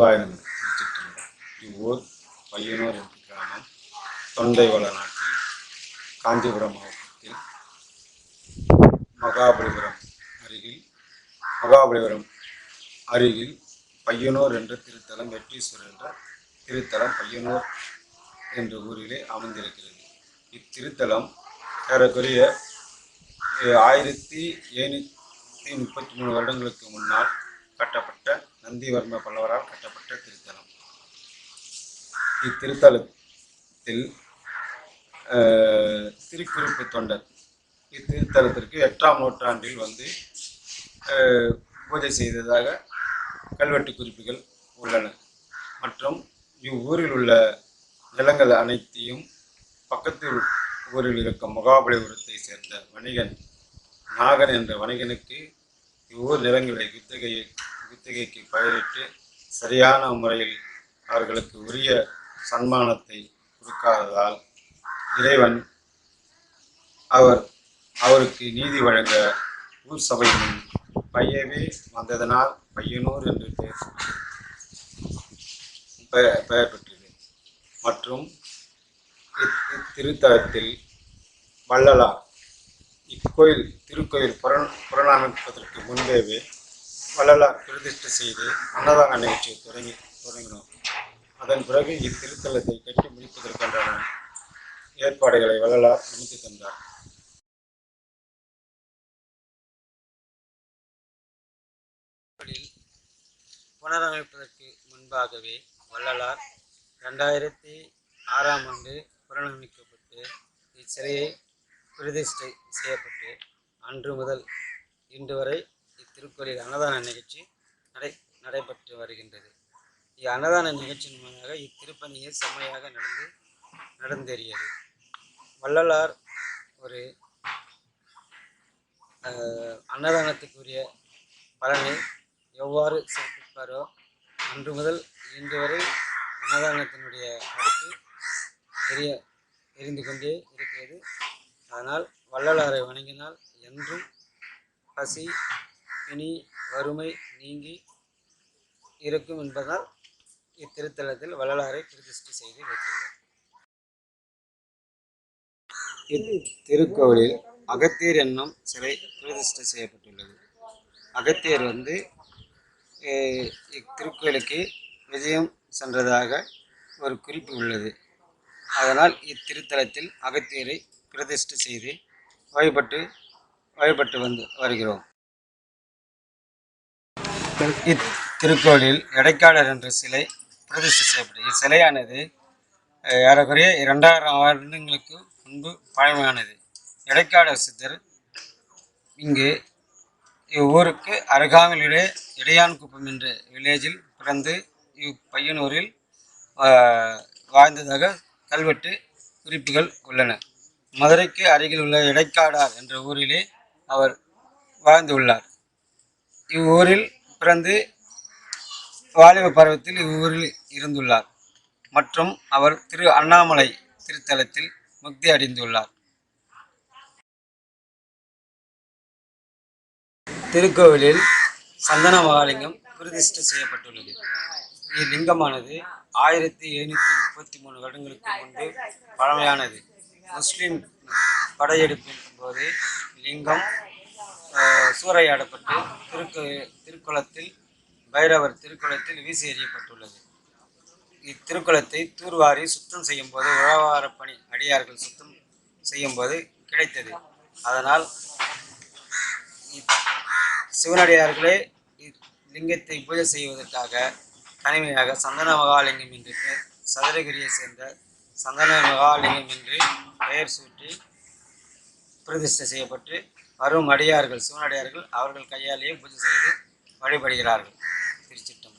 நமச்சிவாயம். திருச்சிற்றம்பலம். இவ்வூர் பையனூர் என்ற கிராமம் தொண்டை வளநாட்டில் காஞ்சிபுரம் மாவட்டத்தில் மகாபலிபுரம் அருகில் பையனூர் என்ற திருத்தலம், வெட்டீஸ்வரர் என்ற திருத்தலம் பையனூர் என்ற ஊரிலே அமைந்திருக்கிறது. இத்திருத்தலம் ஏறக்குறைய 1733 வருடங்களுக்கு முன்னால் கட்டப்பட்ட நந்திவர்ம பல்லவரால் கட்டப்பட்ட திருத்தலம். இத்திருத்தலத்தில் திருக்குறிப்பு தொண்டர் இத்திருத்தலத்திற்கு 8ஆம் நூற்றாண்டில் வந்து பூஜை செய்ததாக கல்வெட்டு குறிப்புகள் உள்ளன. மற்றும் இவ்வூரில் உள்ள நிலங்கள் அனைத்தையும் பக்கத்து ஊரில் இருக்கும் மகாபலிபுரத்தை சேர்ந்த வணிகன் நாகன் என்ற வணிகனுக்கு இவ்வூர் நிலங்களை குத்தகைக்கு பயிரிட்டு சரியான முறையில் அவர்களுக்கு உரிய சன்மானத்தை கொடுக்காததால் இறைவன் அவருக்கு நீதி வழங்க ஊர் சபை முன் பையவே வந்ததனால் பையனூர் என்று பெயர் பெற்றது. மற்றும் இத்திருத்தலத்தில் வள்ளலார் திருக்கோயில் புறணமைப்பதற்கு முன்பேவே வள்ளலார் பிரதிஷ்டை செய்து அன்னதான நிகழ்ச்சியை தொடங்கினோம். அதன் பிறகு இத்திருத்தலத்தை கட்டி முடிப்பதற்கான ஏற்பாடுகளை வள்ளலார் அமைத்து தந்தார். புனரமைப்பதற்கு முன்பாகவே வள்ளலார் 2006ஆம் ஆண்டு புனரமைக்கப்பட்டு இச்சிலையை பிரதிஷ்டை செய்யப்பட்டு அன்று முதல் இன்று வரை இத்திருக்கோயிலில் அன்னதான நிகழ்ச்சி நடைபெற்று வருகின்றது. அன்னதான நிகழ்ச்சியின் மூலமாக இத்திருப்பணியை செம்மையாக நடந்தேறியது. வள்ளலார் ஒரு அன்னதானத்துக்குரிய பலனை எவ்வாறு சிறப்பிப்பாரோ அன்று முதல் இன்று வரை அன்னதானத்தினுடைய அடுத்து எரிந்து கொண்டே இருக்கிறது. அதனால் வள்ளலாரை வணங்கினால் என்றும் பசி பிணி வறுமை நீங்கி இருக்கும் என்பதால் இத்திருத்தலத்தில் வள்ளலாரை பிரதிஷ்டை செய்து வைத்துள்ளார். இத்திருக்கோவிலில் அகத்தியர் என்னும் சிலை பிரதிஷ்டை செய்யப்பட்டுள்ளது. அகத்தியர் இத்திருக்கோயிலுக்கு விஜயம் சென்றதாக ஒரு குறிப்பு உள்ளது. அதனால் இத்திருத்தலத்தில் அகத்தியரை பிரதிஷ்டை செய்து வழிபட்டு வருகிறோம். இத்திருக்கோயிலில் இடைக்காடர் என்ற சிலை பிரதிஷ்டை செய்யப்பட்டது. இச்சிலையானது ஏறக்குறைய 2000 வருடங்களுக்கு முன்பு பழமையானது. இடைக்காடர் சித்தர் இவ்வூருக்கு அருகாமையிலே இடையான்குப்பம் என்ற வில்லேஜில் பிறந்து இப்பையனூரில் வாழ்ந்ததாக கல்வெட்டு குறிப்புகள் உள்ளன. மதுரைக்கு அருகில் உள்ள இடைக்காடார் என்ற ஊரிலே அவர் வாழ்ந்துள்ளார். இவ்வூரில் பிறந்து வாலிப பருவத்தில் இவ்வூரில் இருந்துள்ளார். மற்றும் அவர் திரு அண்ணாமலை திருத்தலத்தில் முக்தி அடைந்துள்ளார். திருக்கோவிலில் சந்தன மகாலிங்கம் பிரதிஷ்டை செய்யப்பட்டுள்ளது. இலிங்கமானது 1733 வருடங்களுக்கு முன்பு பழமையானது. முஸ்லிம் படையெடுப்பின் போது லிங்கம் சூறையாடப்பட்டு திருக்குளத்தில் பைரவர் திருக்குளத்தில் வீசி எறியப்பட்டுள்ளது. இத்திருக்குளத்தை தூர்வாரி சுத்தம் செய்யும் போது உழவார பணி அடியார்கள் சுத்தம் செய்யும் போது கிடைத்தது. அதனால் சிவனடியார்களே லிங்கத்தை பூஜை செய்வதற்காக தனிமையாக சந்தன மகாலிங்கம் என்று சதுரகிரியை சேர்ந்த சந்தன மகாலிங்கம் என்று பெயர் சூட்டி பிரதிஷ்டை செய்யப்பட்டு வரும் அடியார்கள் சிவனடியார்கள் அவர்கள் கையாலேயே பூஜை செய்து வழிபடுகிறார்கள். திருச்சிற்றம்பலம்.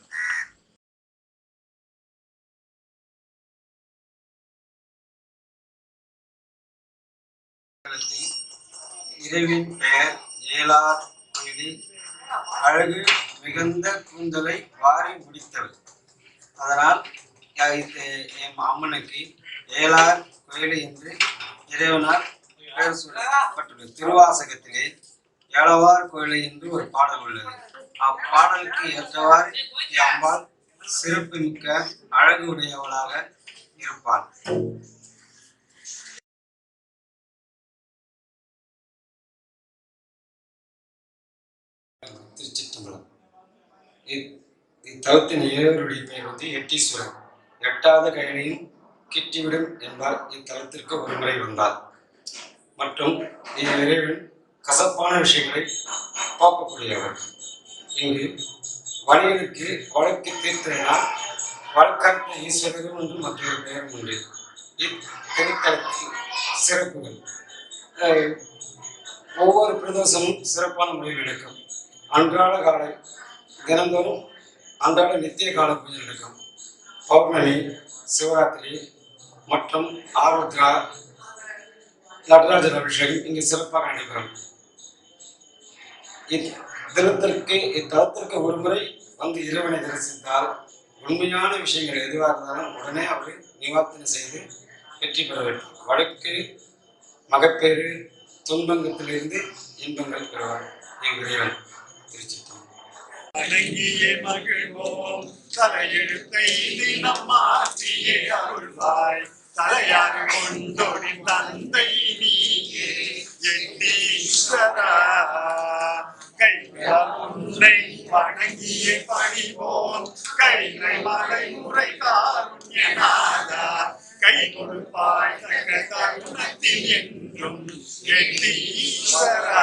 இறைவின் பெயர் ஏலார் கோயிலி. அழகு மிகுந்த கூந்தலை வாரி முடித்தவர். அதனால் அம்மனுக்கு ஏலார் கோயிலி என்று இறைவனால் பெயர் சூட்டப்பட்டுள்ளது. திருவாசகத்திலே ஏலவார் கோயிலை என்று ஒரு பாடல் உள்ளது. அப்பாடலுக்கு ஏற்றவாறு அம்பாள் சிறப்பு மிக்க அழகு உடையவளாக இருப்பாள். திருச்சிற்றம்பலம். இத்தலத்தின் இறைவருடைய பெயர் எட்டீஸ்வரர். எட்டாவது கையிலையும் கிட்டிவிடும் என்பார் இத்தலத்திற்கு ஒருமுறை வந்தார். மற்றும் இறைவன் கசப்பான விஷயங்களை போக்கக்கூடியவர். இங்கு வணிகனுக்கு வழக்கு தீர்த்தனால் வழக்கற்ற ஈஸ்வரரும் என்று மற்றொரு பெயரும் உண்டு. இத்திருத்தலத்தின் சிறப்புகள் ஒவ்வொரு பிரதோஷமும் சிறப்பான முறையில் நடக்கும். அன்றாட காலை தினந்தோறும் அன்றாட நித்திய கால பூஜை நடக்கும். பௌர்ணமி, சிவராத்திரி மற்றும் ஆருத்ரா, நடராஜர் அபிஷேகம் இங்கு சிறப்பாக நடைபெறும். இத்தலத்திற்கு ஒருமுறை வந்து இறைவனை தரிசித்தால் உண்மையான விஷயங்கள் எதுவாக இருந்தாலும் உடனே அவர் நிவாரணை செய்து வெற்றி பெற வேண்டும். வழக்கு, மகப்பேறு, துன்பங்கத்திலிருந்து இன்பங்கள் பெறுவார் இறைவன். திருச்சிற்றம்பலம். வணங்கியே மகிழ்வோம் தலையெழுத்தை தினம் மாற்றியே அருள்வாய். தலையாக கொண்டொடி தந்தை நீயே எட்டீஸ்வரா. கைகளால் உன்னை வணங்கியே பணிவோம். கைகள் மலை முறை காருண்யநாதா. கை கொடுப்பாய் தக கருணத்தில் என்றும் எட்டீஸ்வரா.